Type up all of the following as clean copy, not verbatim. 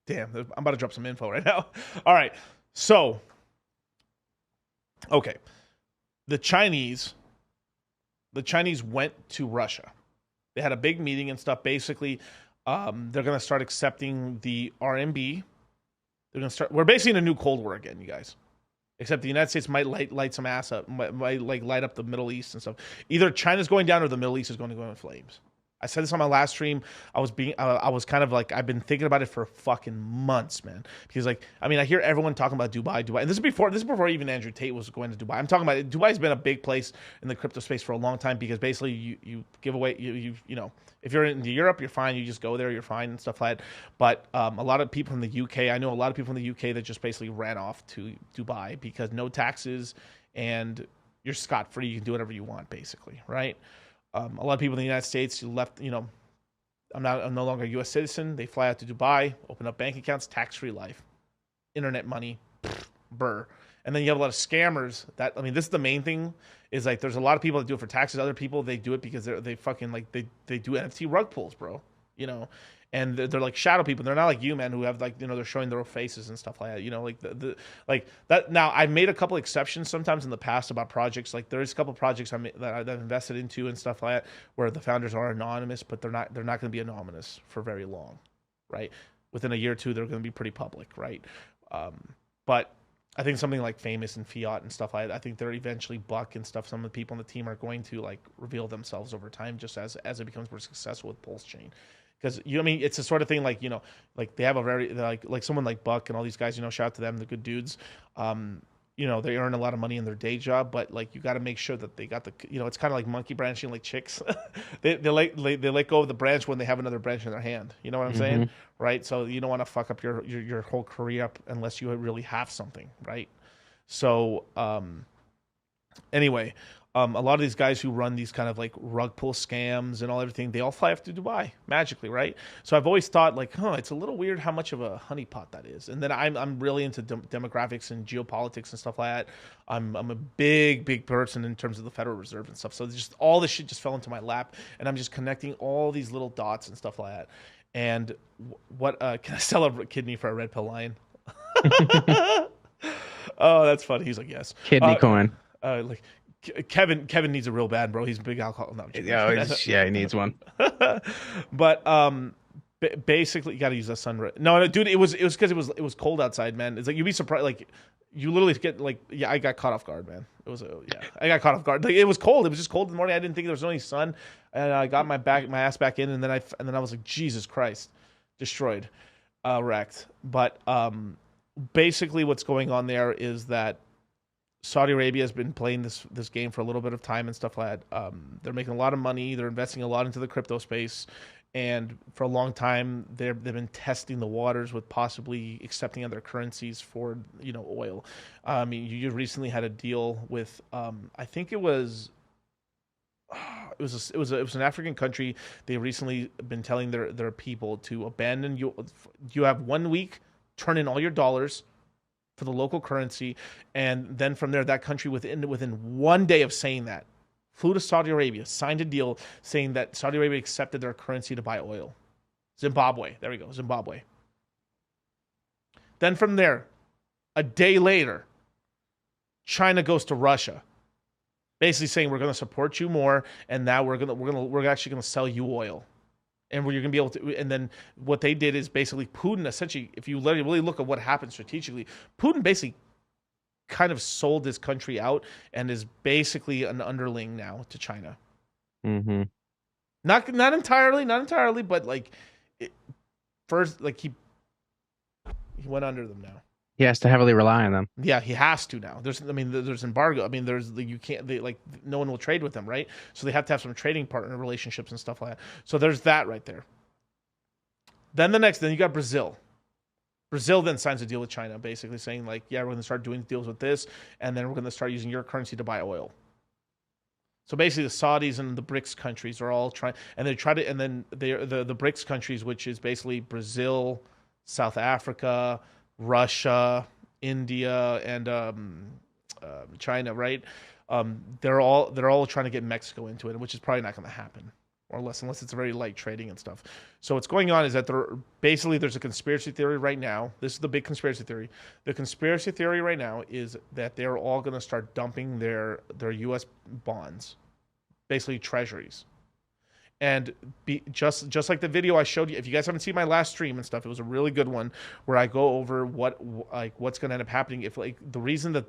Damn, I'm about to drop some info right now. All right. So, okay. The Chinese the Chinese went to Russia. They had a big meeting and stuff. Basically, they're going to start accepting the RMB. They're going to start. We're basically in a new Cold War again, you guys. Except the United States might light some ass up, might like light up the Middle East and stuff. Either China's going down or the Middle East is going to go in flames. I said this on my last stream. I was kind of like, I've been thinking about it for fucking months, man. Because like, I mean, I hear everyone talking about Dubai, and this is before even Andrew Tate was going to Dubai. I'm talking about Dubai's been a big place in the crypto space for a long time because basically you give away you know, if you're in Europe, you're fine. You just go there, you're fine and stuff like that. But a lot of people from the UK, I know a lot of people from the UK that just basically ran off to Dubai because no taxes and you're scot free. You can do whatever you want, basically, right? A lot of people in the United States left, you know, I'm no longer a U.S. citizen. They fly out to Dubai, open up bank accounts, tax-free life, internet money, burr. And then you have a lot of scammers that, I mean, this is the main thing is like, there's a lot of people that do it for taxes. Other people, they do it because they fucking like, they do NFT rug pulls, bro, you know? And they're like shadow people. They're not like you, man, who have like, you know, they're showing their faces and stuff like that. You know, like like that. Now I've made a couple exceptions sometimes in the past about projects. Like there's a couple projects that I've invested into and stuff like that where the founders are anonymous, but they're not going to be anonymous for very long, right? Within a year or two, they're going to be pretty public, right? But I think something like Famous and Fiat and stuff like that, I think they're eventually Buck and stuff. Some of the people on the team are going to like reveal themselves over time, just as it becomes more successful with Pulse Chain. Because I mean, it's the sort of thing like, you know, like they have a very like someone like Buck and all these guys, you know, shout out to them, the good dudes. You know, they earn a lot of money in their day job, but like you got to make sure that they got the, you know, it's kind of like monkey branching, like chicks. they let go of the branch when they have another branch in their hand. You know what I'm saying, right? So you don't want to fuck up your whole career up unless you really have something, right? So anyway. A lot of these guys who run these kind of like rug pull scams and all everything, they all fly off to Dubai magically, right? So I've always thought like, it's a little weird how much of a honeypot that is. And then I'm really into demographics and geopolitics and stuff like that. I'm a big person in terms of the Federal Reserve and stuff. So just all this shit just fell into my lap, and I'm just connecting all these little dots and stuff like that. And what can I sell a kidney for a red pill lion? Oh, that's funny. He's like, yes. Kidney coin. Like. Kevin needs a real bad, bro. He's a big alcohol. No, Yeah, he needs one. But basically, you got to use the sun. No, dude, it was because it was cold outside, man. It's like you'd be surprised, like you literally get like, yeah, I got caught off guard, man. It was I got caught off guard. Like it was cold. It was just cold in the morning. I didn't think there was any sun, and I got my ass back in, and then I was like, Jesus Christ, destroyed, wrecked. But basically, what's going on there is that Saudi Arabia has been playing this game for a little bit of time and stuff like that. They're making a lot of money. They're investing a lot into the crypto space, and for a long time they've been testing the waters with possibly accepting other currencies for, you know, oil. I mean, you recently had a deal with I think it was an African country. They recently been telling their people to abandon you. You have 1 week, turn in all your dollars for the local currency, and then from there, that country within 1 day of saying that, flew to Saudi Arabia, signed a deal saying that Saudi Arabia accepted their currency to buy oil. Zimbabwe, there we go, Zimbabwe. Then from there, a day later, China goes to Russia, basically saying we're going to support you more, and now we're actually going to sell you oil. And where you're going to be able to, and then what they did is basically Putin essentially, if you really look at what happened strategically, Putin basically kind of sold this country out and is basically an underling now to China. Mm-hmm. Not entirely, but like first, like he went under them now. He has to heavily rely on them. Yeah, he has to now. There's embargo. I mean, you can't. No one will trade with them, right? So they have to have some trading partner relationships and stuff like that. So there's that right there. Then you got Brazil. Brazil then signs a deal with China, basically saying like, yeah, we're going to start doing deals with this, and then we're going to start using your currency to buy oil. So basically, the Saudis and the BRICS countries are all trying, and they try to, and then the BRICS countries, which is basically Brazil, South Africa, Russia, India, and China, right? They're all trying to get Mexico into it, which is probably not going to happen. or less, unless it's very light trading and stuff. So what's going on is that there's a conspiracy theory right now. This is the big conspiracy theory. The conspiracy theory right now is that they're all going to start dumping their U.S. bonds, basically treasuries. And just like the video I showed you, if you guys haven't seen my last stream and stuff, it was a really good one where I go over what's going to end up happening if the reason the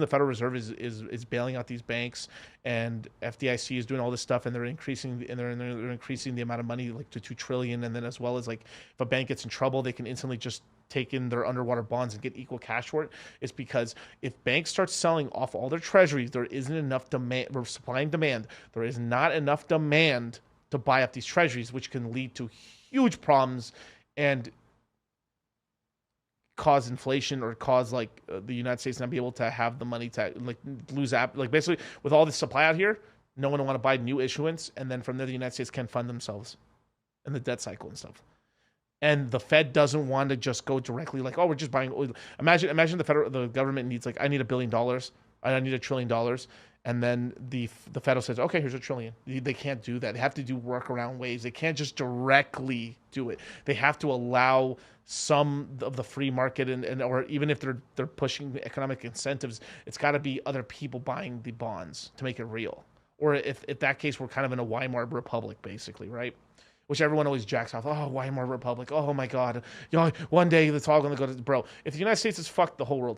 Federal Reserve is bailing out these banks and FDIC is doing all this stuff and they're increasing the amount of money to 2 trillion, and then as well as if a bank gets in trouble, they can instantly just take in their underwater bonds and get equal cash for it. It's because if banks start selling off all their treasuries, there isn't enough demand, or supply and demand. There is not enough demand to buy up these treasuries, which can lead to huge problems and cause inflation, or cause the United States not be able to have the money to lose basically with all this supply out here, no one will want to buy new issuance, and then from there the United States can fund themselves in the debt cycle and stuff. And the Fed doesn't want to just go directly we're just buying oil. Imagine the government needs I need $1 billion, I need $1 trillion. And then the federal says, okay, here's $1 trillion. They can't do that. They have to do workaround ways. They can't just directly do it. They have to allow some of the free market, or even if they're pushing economic incentives, it's got to be other people buying the bonds to make it real. Or if that case, we're kind of in a Weimar Republic, basically, right? Which everyone always jacks off. Oh, Weimar Republic. Oh my God. One day it's all going to go to bro. If the United States is fucked, the whole world